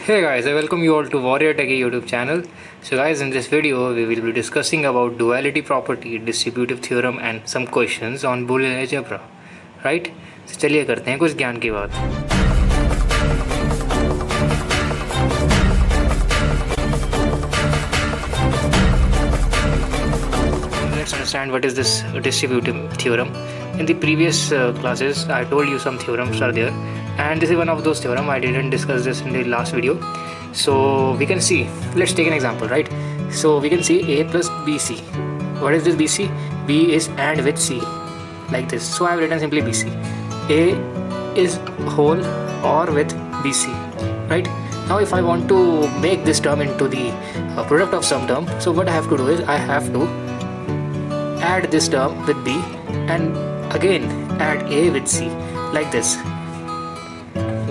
Hey guys, I welcome you all to Warrior Techie YouTube channel. So guys, in this video we will be discussing about duality property, distributive theorem and some questions on Boolean algebra. Right? So चलिए करते हैं कुछ ज्ञान की बात. Let's understand what is this distributive theorem. In the previous classes I told you some theorems are there, and this is one of those theorem. I didn't discuss this in the last video, so we can see. Let's take an example, right? So we can see a plus bc. What is this bc? B is and with c, like this. So I have written simply bc. A is whole or with bc, right? Now if I want to make this term into the product of some term, so what I have to do is I have to add this term with b and again add a with c, like this.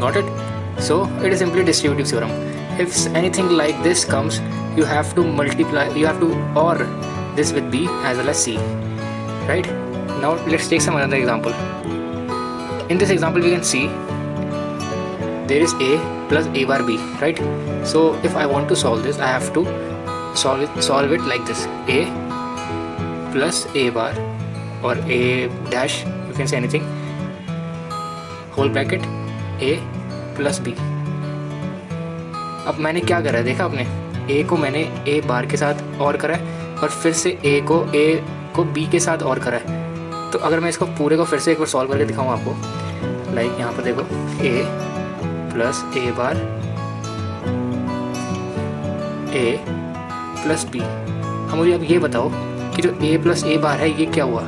Got it? So it is simply distributive theorem. If anything like this comes, you have to multiply, you have to or this with b as well as c, right? Now let's take some another example. In this example we can see there is a plus a bar b, right? So if I want to solve this, I have to solve it like this: a plus a bar or a dash, you can say anything, whole bracket a plus b. अब मैंने क्या करा है, देखा आपने, a को मैंने a बार के साथ और करा है और फिर से a को b के साथ और करा है. तो अगर मैं इसको पूरे को फिर से एक बार सॉल्व करके दिखाऊँ आपको, लाइक यहाँ पर देखो a plus a bar a plus b. हम मुझे अब ये बताओ कि जो a प्लस a बार है ये क्या हुआ.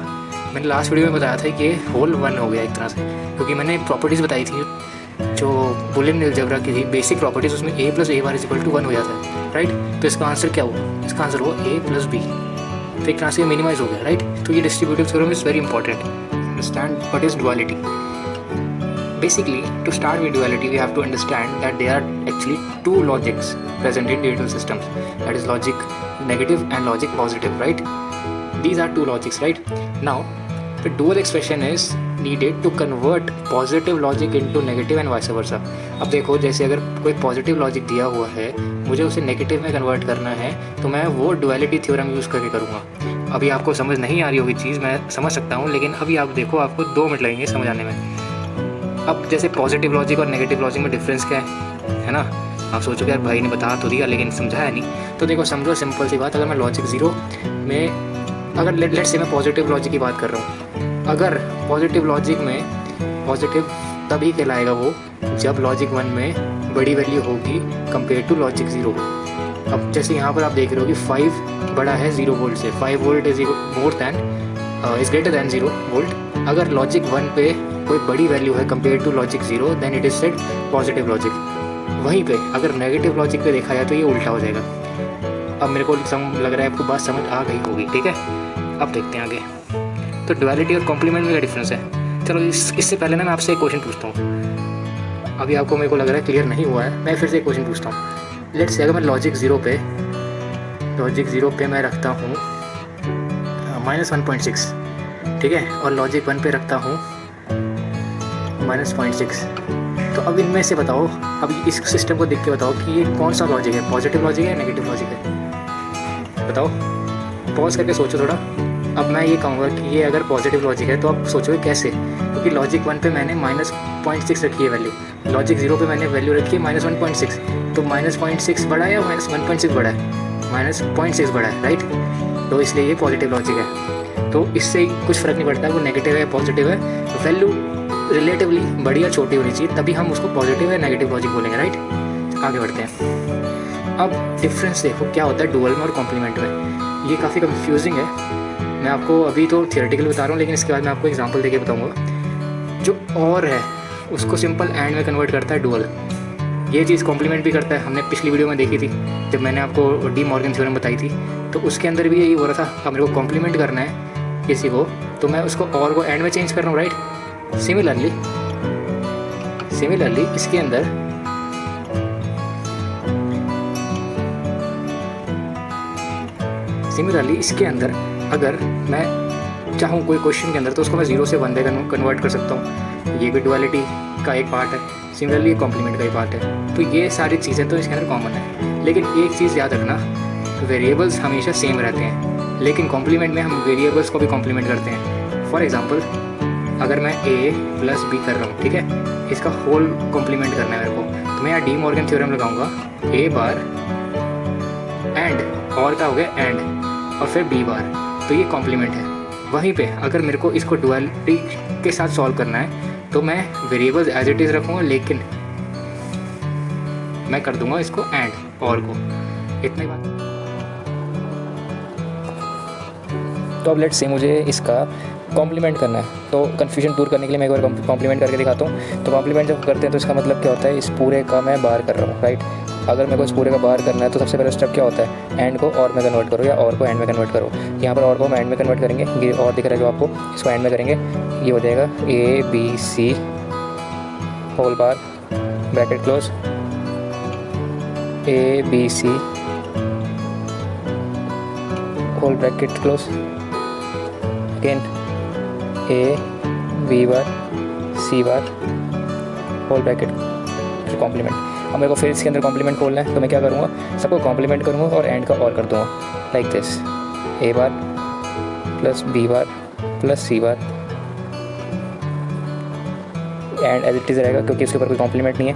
मैंने लास्ट वीडियो में बताया था कि ये होल वन हो गया एक तरह से, क्योंकि मैंने प्रॉपर्टीज़ बताई थी जो बुलियन अलजेब्रा की थी, बेसिक प्रॉपर्टीज़, उसमें a plus a bar is equal to 1 हो जाता है, राइट? तो इसका आंसर क्या हुआ? इसका आंसर हुआ a प्लस b. तो एक तरह से मिनिमाइज हो गया, राइट? तो ये distributive theorem is very important. Understand what is duality. Basically, to start with duality, we have to understand that there are actually two logics present in digital systems. That is logic negative and logic positive, right? These are two logics, right? Now, the dual expression is needed to convert positive logic into negative and vice versa. अब देखो, जैसे अगर कोई positive logic दिया हुआ है, मुझे उसे नेगेटिव में कन्वर्ट करना है, तो मैं वो डुअलिटी थ्योरम यूज़ करके करूँगा. अभी आपको समझ नहीं आ रही होगी चीज़, मैं समझ सकता हूँ, लेकिन अभी आप देखो, आपको 2 मिनट लगेंगे समझ आने में. अब जैसे पॉजिटिव लॉजिक और नेगेटिव लॉजिक में डिफरेंस क्या है ना? आप सोचोगे यार भाई ने बता तो दिया लेकिन समझाया नहीं. तो देखो, समझो सिंपल सी बात. अगर मैं लॉजिक 0 में, अगर लेट से मैं पॉजिटिव लॉजिक की बात कर रहा हूँ, अगर पॉजिटिव लॉजिक में पॉजिटिव तभी कहलाएगा वो जब लॉजिक 1 में बड़ी वैल्यू होगी कंपेयर टू लॉजिक 0. अब जैसे यहाँ पर आप देख रहे हो कि 5 बड़ा है 0 वोल्ट से, 5 volt is greater than 0 volt. अगर लॉजिक 1 पे कोई बड़ी वैल्यू है compare to logic 0, then it is said positive logic. वहीं पे अगर नेगेटिव लॉजिक पे देखा जाए तो ये उल्टा हो जाएगा. अब मेरे को लग रहा है आपको बात समझ आ गई होगी, ठीक है? अब देखते हैं आगे. तो डुअलिटी और कॉम्प्लीमेंट में क्या डिफरेंस है? चलो इससे पहले ना मैं आपसे एक क्वेश्चन पूछता हूँ. अभी आपको मेरे को लग रहा है क्लियर नहीं हुआ है, मैं फिर से एक क्वेश्चन पूछता हूँ. लेट्स से अगर मैं लॉजिक 0 पे मैं रखता हूँ -1.6, ठीक है, और लॉजिक 1 पे रखता हूँ -0.6. तो अब इनमें से बताओ, अब इस सिस्टम को देख के बताओ कि ये कौन सा लॉजिक है, पॉजिटिव लॉजिक है या नेगेटिव लॉजिक है? बताओ, पॉज करके सोचो थोड़ा. अब मैं ये कहूँगा कि ये अगर पॉजिटिव लॉजिक है तो आप सोचोगे कैसे, क्योंकि लॉजिक 1 पे मैंने -0.6 रखी है वैल्यू, लॉजिक 0 पे मैंने वैल्यू रखी है -1.6. तो -0.6 बड़ा है या -1.6 बड़ा है? -0.6 बड़ा है, राइट? तो इसलिए ये पॉजिटिव लॉजिक है. तो इससे कुछ फ़र्क नहीं पड़ता वो नेगेटिव है या पॉजिटिव है, वैल्यू रिलेटिवली बड़ी या छोटी होनी चाहिए, तभी हम उसको पॉजिटिव या नेगेटिव लॉजिक बोलेंगे, राइट? आगे बढ़ते हैं. अब डिफरेंस देखो क्या होता है डुअल में और कॉम्प्लीमेंट में. ये काफ़ी कंफ्यूजिंग है. मैं आपको अभी तो थियोरेटिकल बता रहा हूँ, लेकिन इसके बाद मैं आपको एग्जांपल देके बताऊँगा. जो और है उसको सिंपल एंड में कन्वर्ट करता है डुअल. ये चीज़ कॉम्प्लीमेंट भी करता है. हमने पिछली वीडियो में देखी थी जब मैंने आपको डी मॉर्गन थ्योरम बताई थी, तो उसके अंदर भी यही हो रहा था. अब मेरे को कॉम्प्लीमेंट करना है किसी को, तो मैं उसको और को एंड में चेंज कर रहा हूँ, राइट? सिमिलरली इसके अंदर अगर मैं चाहूँ कोई क्वेश्चन के अंदर, तो उसको मैं 0 से 1 पे कन्वर्ट कर सकता हूँ. ये भी डुअलिटी का एक पार्ट है. सिमिलरली कॉम्प्लीमेंट का ही पार्ट है। तो ये सारी चीज़ें तो इसके अंदर कॉमन है, लेकिन एक चीज़ याद रखना, वेरिएबल्स हमेशा सेम रहते हैं, लेकिन कॉम्प्लीमेंट में हम वेरिएबल्स को भी कॉम्प्लीमेंट करते हैं। फॉर एग्जांपल अगर मैं a प्लस बी कर रहा हूँ, ठीक है, इसका होल कॉम्प्लीमेंट करना है मेरे को, तो मैं यहाँ डी मॉर्गन थ्योरम लगाऊंगा, a बार एंड और क्या हो गया एंड और फिर b बार, तो ये कॉम्प्लीमेंट है। वहीं पे अगर मेरे को इसको डुअलिटी के साथ सॉल्व करना है तो मैं वेरिएबल्स एज इट इज़ रखूँगा, लेकिन मैं कर दूंगा इसको एंड और को, इतनी बात। तो अब लेट्स से मुझे इसका कॉम्प्लीमेंट करना है, तो कन्फ्यूजन दूर करने के लिए मैं एक बार कॉम्प्लीमेंट करके दिखाता हूँ। तो कॉम्प्लीमेंट जब करते हैं तो इसका मतलब क्या होता है, इस पूरे का मैं बार कर रहा हूँ, राइट। अगर मेरे को इस पूरे का बार करना है तो सबसे पहला स्टेप क्या होता है, एंड को और में कन्वर्ट करो या और को एंड में कन्वर्ट करो। यहाँ पर और को हम एंड में कन्वर्ट करेंगे, ये और दिख रहा है जो आपको, इसको एंड में करेंगे, ये हो जाएगा A B C whole bar bracket close, A B C whole bracket close, again A B bar C bar whole bracket, फिर कॉम्प्लीमेंट। अब मेरे को फिर इसके अंदर कॉम्प्लीमेंट खोलना है, तो मैं क्या करूँगा, सबको कॉम्प्लीमेंट करूँगा और एंड का और कर दूँगा, like this, A bar plus B bar plus C bar and as it is रहेगा, क्योंकि इसके ऊपर कोई कॉम्प्लीमेंट नहीं है।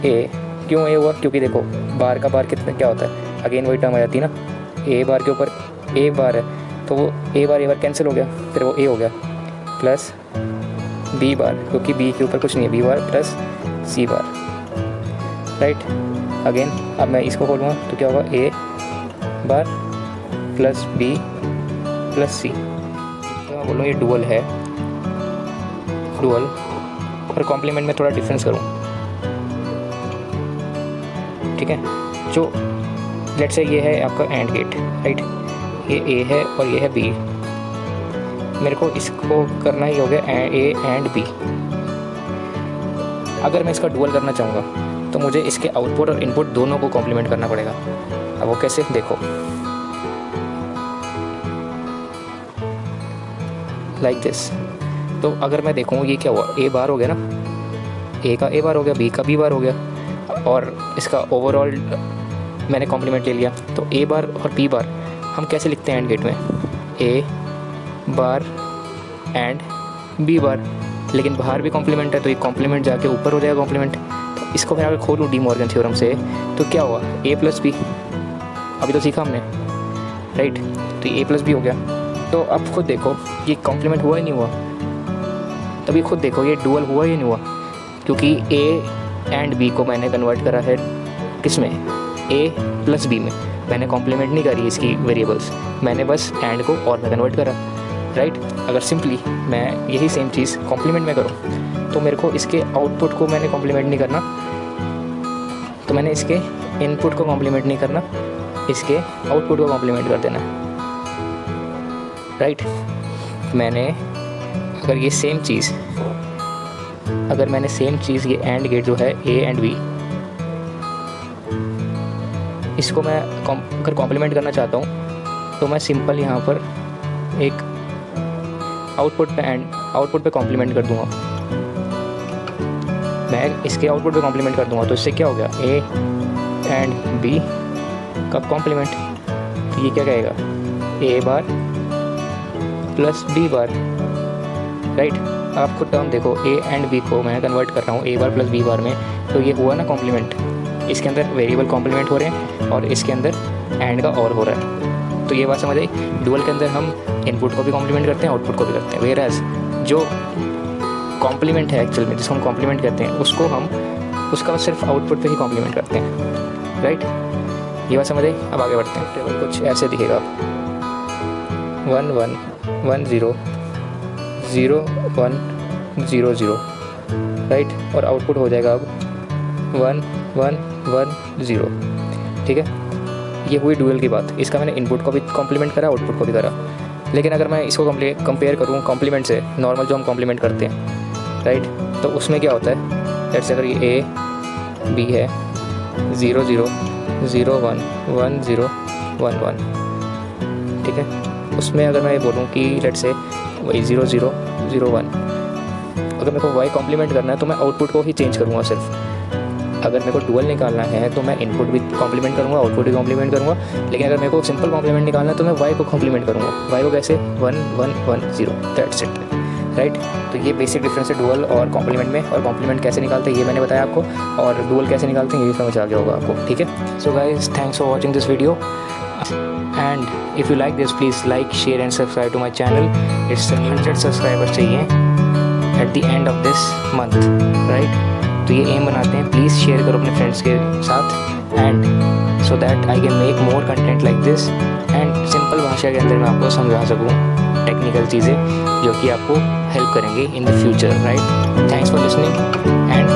ए क्यों ए हुआ, क्योंकि देखो बार का बार कितना क्या होता है, अगेन वही टर्म आ जाती है ना, ए बार के ऊपर ए बार है, तो वो ए बार कैंसिल हो गया, फिर वो ए हो गया, प्लस बी बार, क्योंकि बी के ऊपर कुछ नहीं है, बी बार प्लस सी बार, राइट। अगेन अब मैं इसको खोलूँगा तो क्या होगा, ए बार प्लस बी प्लस सी, तो मैं बोलूँ ये डुअल है, डुअल। और कॉम्प्लीमेंट में थोड़ा डिफरेंस करूँ, ठीक है, जो लेट्स से ये है आपका एंड गेट, राइट, ये ए है और ये है बी, मेरे को इसको करना ही हो गया ए एंड बी। अगर मैं इसका डुअल करना चाहूँगा तो मुझे इसके आउटपुट और इनपुट दोनों को कॉम्प्लीमेंट करना पड़ेगा। अब वो कैसे, देखो लाइक दिस। तो अगर मैं देखूँ ये क्या हुआ, ए बार हो गया ना, ए का ए बार हो गया, बी का बी बार हो गया, और इसका ओवरऑल मैंने कॉम्प्लीमेंट ले लिया। तो ए बार और बी बार हम कैसे लिखते हैं एंड गेट में, ए बार एंड बी बार, लेकिन बाहर भी कॉम्प्लीमेंट है तो ये कॉम्प्लीमेंट जाके ऊपर हो जाएगा कॉम्प्लीमेंट। तो इसको मैं अगर खोलूँ डी मॉर्गन थ्योरम से तो क्या हुआ, ए प्लस बी, अभी तो सीखा हमने, राइट, तो ए प्लस बी हो गया। तो अब खुद देखो ये कॉम्प्लीमेंट हुआ ही नहीं हुआ, तभी खुद देखो ये डुअल हुआ ही नहीं हुआ, क्योंकि ए एंड बी को मैंने कन्वर्ट करा है किस में, ए प्लस बी में। मैंने कॉम्प्लीमेंट नहीं करी इसकी वेरिएबल्स, मैंने बस एंड को और में कन्वर्ट करा, राइट। अगर सिंपली मैं यही सेम चीज़ कॉम्प्लीमेंट में करूँ तो मेरे को इसके आउटपुट को मैंने कॉम्प्लीमेंट नहीं करना, तो मैंने इसके इनपुट को कॉम्प्लीमेंट नहीं करना, इसके आउटपुट को कॉम्प्लीमेंट कर देना, राइट। मैंने अगर ये सेम चीज़, अगर मैंने सेम चीज़ ये एंड गेट जो है ए एंड बी, इसको मैं अगर कॉम्प्लीमेंट करना चाहता हूँ तो मैं सिंपल यहाँ पर एक आउटपुट पे कॉम्प्लीमेंट कर दूँगा, मैं इसके आउटपुट पे कॉम्प्लीमेंट कर दूँगा। तो इससे क्या हो गया, ए एंड बी का कॉम्प्लीमेंट, तो ये क्या कहेगा, ए बार प्लस बी बार, राइट। आप खुद टर्म देखो, ए एंड बी को मैं कन्वर्ट कर रहा हूँ ए बार प्लस बी बार में, तो ये हुआ ना कॉम्प्लीमेंट, इसके अंदर वेरिएबल कॉम्प्लीमेंट हो रहे हैं और इसके अंदर एंड का और हो रहा है। तो ये बात समझ आई, डुअल के अंदर हम इनपुट को भी कॉम्प्लीमेंट करते हैं, आउटपुट को भी करते हैं, वेयरएज जो कॉम्प्लीमेंट है एक्चुअल में, जिसको हम कॉम्प्लीमेंट करते हैं, उसको हम उसका सिर्फ आउटपुट पे ही कॉम्प्लीमेंट करते हैं, राइट। ये बात समझ आई। अब आगे बढ़ते हैं। टेबल कुछ ऐसे दिखेगा, 1 1 1 0 0 1 0 0, राइट, और आउटपुट हो जाएगा अब 1 1 1 0, ठीक है। ये हुई डुअल की बात। इसका मैंने इनपुट को भी कॉम्प्लीमेंट करा, आउटपुट को भी करा। लेकिन अगर मैं इसको कंपेयर करूँ कॉम्प्लीमेंट से, नॉर्मल जो हम कॉम्प्लीमेंट करते हैं, राइट, तो उसमें क्या होता है, जैसे अगर ये ए बी है 0 0 0 1 1 0 1 1, ठीक है। उसमें अगर मैं ये बोलूँ कि लेट से वही 0 0 0 1, अगर मेरे को y कॉम्प्लीमेंट करना है तो मैं आउटपुट को ही चेंज करूँगा सिर्फ। अगर मेरे को डुअल निकालना है तो मैं इनपुट भी कॉम्प्लीमेंट करूँगा, आउटपुट भी कॉम्प्लीमेंट करूँगा। लेकिन अगर मेरे को सिंपल कॉम्प्लीमेंट निकालना है तो मैं y को कॉम्प्लीमेंट करूँगा। y को कैसे? 1 1 1 0, दैट्स इट, राइट। तो ये बेसिक डिफरेंस है डुअल और कॉम्प्लीमेंट में। और कॉम्प्लीमेंट कैसे निकालते हैं ये मैंने बताया आपको, और डुअल कैसे निकालते हैं ये भी समझ आ गया होगा आपको, ठीक है। So guys, thanks for watching this video, and if you like this please like, share and subscribe to my channel. It's 100 subscribers चाहिए at the end of this month, right. तो ये एम बनाते हैं, प्लीज़ शेयर करो अपने friends के साथ, and so that I can make more content like this, and simple भाषा के अंदर मैं आपको समझा सकूँ टेक्निकल चीज़ें जो कि आपको हेल्प करेंगे in the future, right. Thanks for listening and